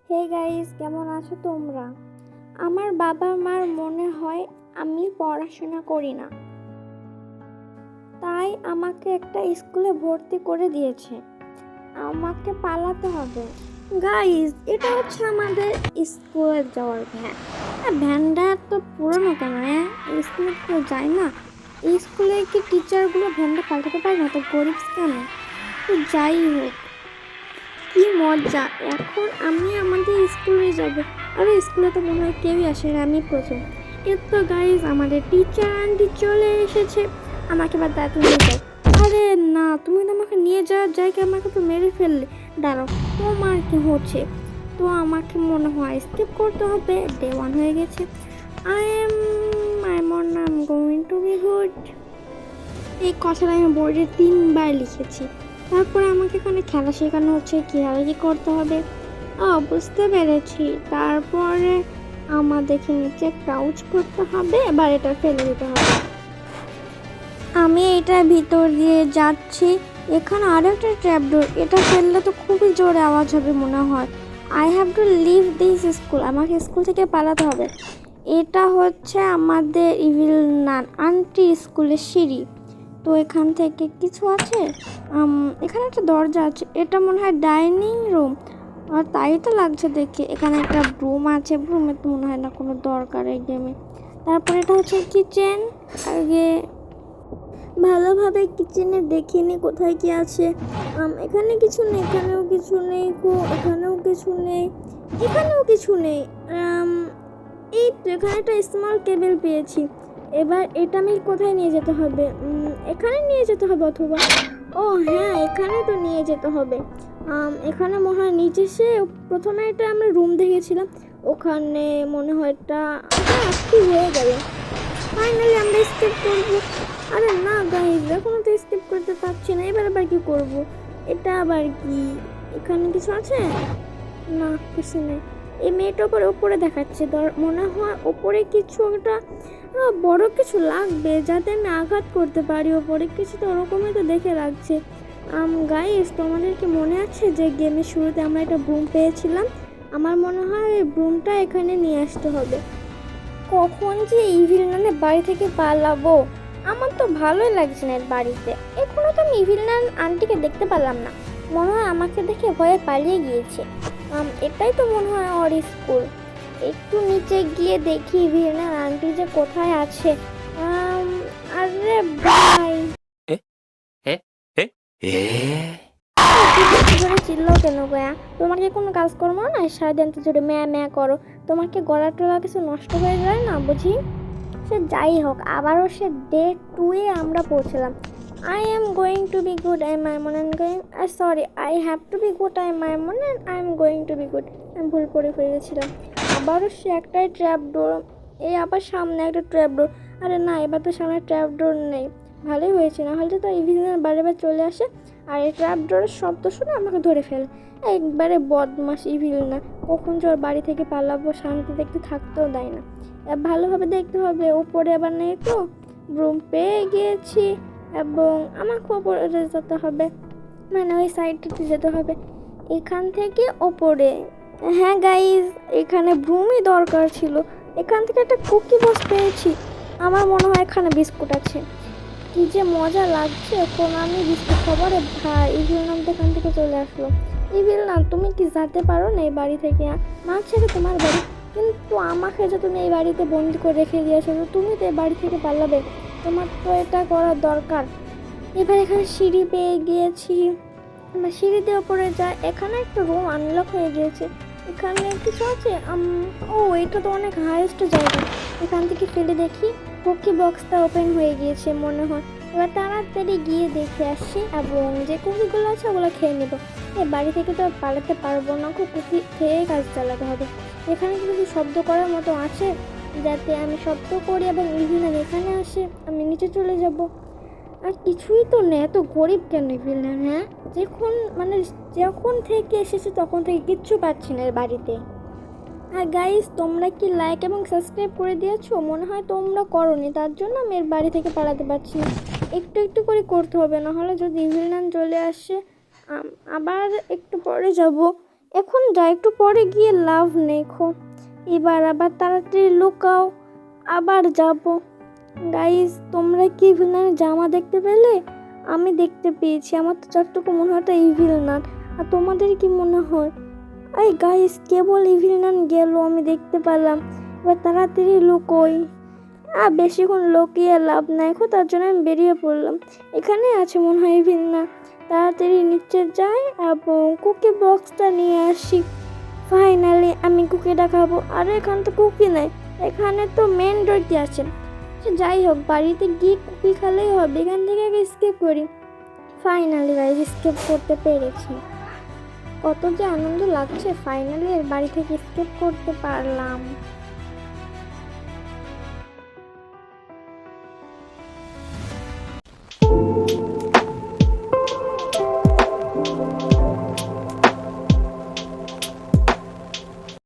Hey guys, কেমন আছো তোমরা? আমার বাবা মার মনে হয় আমি পড়াশোনা করি না, তাই আমাকে একটা স্কুলে ভর্তি করে দিয়েছে। আমাকে পালাতে হবে। গাইস, এটা হচ্ছে আমাদের স্কুলে যাওয়ার ভ্যান। ভ্যানটা তো পুরনো কেন? স্কুলে কেউ যায় না? এই স্কুলে কি টিচারগুলো ভ্যানটা পাল্টাতে পারে না? তো গরিব কেন? তো যাই হোক, কি মজা! এখন আমি আমাদের স্কুলে যাব। আরে স্কুলে তো মনে হয় কেউই আসে না, আমি প্রথম। এর তো গাইজ আমাদের টিচার আন্টি চলে এসেছে। আমাকে এবার দাঁড়াতে নিয়ে যাও। আরে না, তুমি তো আমাকে নিয়ে যাওয়ার জায়গায় আমাকে তো মেরে ফেললে। দাঁড়াও, তোমার কি হচ্ছে? তো আমাকে মনে হয় স্কিপ করতে হবে। ডে 1 হয়ে গেছে। I am going to be good. এই কথাটা আমি বোর্ডে 3বার লিখেছি। তারপরে আমাকে এখানে খেলা শেখানো হচ্ছে, কীভাবে কী করতে হবে। বুঝতে পেরেছি। তারপরে আমাদেরকে নিচে ক্রাউচ করতে হবে, এবার এটা ফেলে দিতে হবে। আমি এটার ভিতর দিয়ে যাচ্ছি। এখানে আরও একটা ট্র্যাপডোর, এটা ফেললে তো খুবই জোরে আওয়াজ হবে মনে হয়। I have to leave this school. আমাকে স্কুল থেকে পালাতে হবে। এটা হচ্ছে আমাদের ইভিল নান আন্টি স্কুলের সিঁড়ি। তো এখান থেকে কিছু আছে। এখানে একটা দরজা আছে, এটা মনে হয় ডাইনিং রুম। আর তাই তো লাগছে দেখে। এখানে একটা ব্রুম আছে, ব্রুমের তো মনে হয় না কোনো দরকার এই গেমে। তারপর এটা হচ্ছে কিচেন। আগে ভালোভাবে কিচেনে দেখিনি কোথায় কি আছে। এখানে কিছু নেই, এখানেও কিছু নেই, এখানেও কিছু নেই, এখানেও কিছু নেই। এই তো এখানে একটা স্মল কেবেল পেয়েছি। এবার এটা আমি কোথায় নিয়ে যেতে হবে? এখানে নিয়ে যেতে হবে, অথবা ও হ্যাঁ, এখানে তো নিয়ে যেতে হবে। এখানে মনে হয় নিচে সে প্রথমে এটা আমরা রুম দেখেছিলাম, ওখানে মনে হয় এটা কি হয়ে গেল। ফাইনালি আমরা স্কিপ করবো। আরে না গাইজ, এখনো তো স্কিপ করতে পারছি না। এবার আবার কি করব? এটা আবার কি? এখানে কিছু আছে না? কিছু নেই। এই মেয়েটা ওপরে দেখাচ্ছে, মনে হয় ওপরে কিছু একটা বড় কিছু লাগবে, যাতে আমি আঘাত করতে পারি। ওপরে কিছু তো ওরকমই তো দেখে লাগছে। গাইস, তোমাদের কি মনে আছে যে গেমের শুরুতে আমরা একটা ব্রুম পেয়েছিলাম? আমার মনে হয় এই ব্রুমটা এখানে নিয়ে আসতে হবে। কখন যে ইভিল নানের বাড়ি থেকে পালাবো? আমার তো ভালোই লাগছে না এর বাড়িতে। এখনো তো আমি ইভিল নান আন্টিকে দেখতে পারলাম না। মনে হয় আমাকে দেখে ভয়ে পালিয়ে গিয়েছে। এটাই তো মনে হয় ওর স্কুল। একটু নিচে গিয়ে দেখি ইভিল নান আন্টি যে কোথায় আছে। আরে ভাই, জোরে চিল্লাও কেন গয়া? তোমার কি কোনো কাজকর্ম না? সারাদিন তো জোরে ম্যা ম্যা করো। তোমার কি গলা টলা কিছু নষ্ট হয়ে যায় না বুঝি? সে যাই হোক, আবারও সে ডে 2 এ আমরা পৌঁছলাম। I am going to be good, I মাইমন and going sorry, I have two be good, I মাইমন and I am going to be good. আমি ভুল করে ফেলেছিলাম। আবারও সে একটাই ট্র্যাপ ডোর। এই আবার সামনে একটা ট্র্যাপ ডোর। আরে না, এবার তো সামনে ট্র্যাপ ডোর নেই। ভালোই হয়েছে, না হলে তো ইভিনিংয়ের বারে চলে আসে আর এই ট্র্যাপ ডোরের শব্দ শুনে আমাকে ধরে ফেলে। একবারে বদমাস ইভিল না। কখন যে ওর বাড়ি থেকে পালাবো, শান্তিতে একটু থাকতেও দেয় না। ভালোভাবে দেখতে হবে, উপরে আবার নেই তো। রুম পেয়ে গিয়েছি এবং আমাকে ওপরে যেতে হবে, মানে ওই সাইডটাতে যেতে হবে। এখান থেকে ওপরে। হ্যাঁ গাইজ, এখানে ব্রুমই দরকার ছিল। এখান থেকে একটা কুকি বক্স পেয়েছি। আমার মনে হয় এখানে বিস্কুট আছে। কি যে মজা লাগছে এখন আমি বিস্কুট খাবারে। ভাই, ইভিল নাম তো এখান থেকে চলে আসলো। ইভিল নাম, তুমি কি যেতে পারো না এই বাড়ি থেকে? মা ছেড়ে তোমার বাড়ি, কিন্তু আমাকে যে তুমি এই বাড়িতে বন্দি করে রেখে দিয়েছো, তুমি তো এই বাড়ি থেকে পালাবে। তোমার তো এটা করার দরকার। এবার এখানে সিঁড়ি পেয়ে গিয়েছি, সিঁড়ি দিয়ে ওপরে যায়। এখানে একটা রুম আনলক হয়ে গিয়েছে। এখানে কিছু আছে। ও, এটা তো অনেক হাইয়েস্ট জায়গা। এখান থেকে ফেলে দেখি। কুকি বক্সটা ওপেন হয়ে গিয়েছে মনে হয়। এবার তাড়াতাড়ি গিয়ে দেখে আসছি এবং যে কুকিগুলো আছে ওগুলো খেয়ে নেবো। এই বাড়ি থেকে তো পালাতে পারবো না, খুব কুকি খেয়ে কাজ চালাতে হবে। এখানে কিছু শব্দ করার মতো আছে, যাতে আমি শব্দ করি এবং ইভিলান এখানে আসে, আমি নিচে চলে যাব। আর কিছুই তো নেই, এত গরিব কেন ইভিলান? হ্যাঁ, যখন থেকে এসেছে তখন থেকে কিচ্ছু পাচ্ছি না এর বাড়িতে। আর গাইস, তোমরা কি লাইক এবং সাবস্ক্রাইব করে দিয়েছো? মনে হয় তোমরা করোনি, তার জন্য আমি এর বাড়ি থেকে পালাতে পারছি না। একটু একটু করে করতে হবে, নাহলে যদি ইভিলান চলে আসে আবার একটু পরে যাব। এখন যা, একটু পরে গিয়ে লাভ নেই খো। এবার আবার তাড়াতাড়ি লুকাও, আবার যাব। গাইস, তোমরা কি ভিলেনের জামা দেখতে পেলে? আমি দেখতে পেয়েছি। আমার তো যতটুকু মনে হয় ইভিল নান। আর তোমাদের কি মনে হয়? এই গাইস, কেবল ইভিল নান গেল, আমি দেখতে পেলাম। এবার তাড়াতাড়ি লুকোই। বেশিক্ষণ লুকিয়ে লাভ নাই খো, তার জন্য আমি বেরিয়ে পড়লাম। এখানে আছে মনে হয় ইভিল নান। তাড়াতাড়ি নিচে যাই এবং কুকি বক্সটা নিয়ে আসি। ফাইনালি আমি কুকিটা খাবো। আর এখানে তো কুকি নাই, এখানে তো মেন ডোরটি আছে। যাই হোক, বাড়িতে গিয়ে কুকি খেলেই হবে। এখান থেকে আগে স্কেপ করি। ফাইনালি গাইজ স্কেপ করতে পেরেছি। কত যে আনন্দ লাগছে, ফাইনালি এর বাড়ি থেকে স্কেপ করতে পারলাম।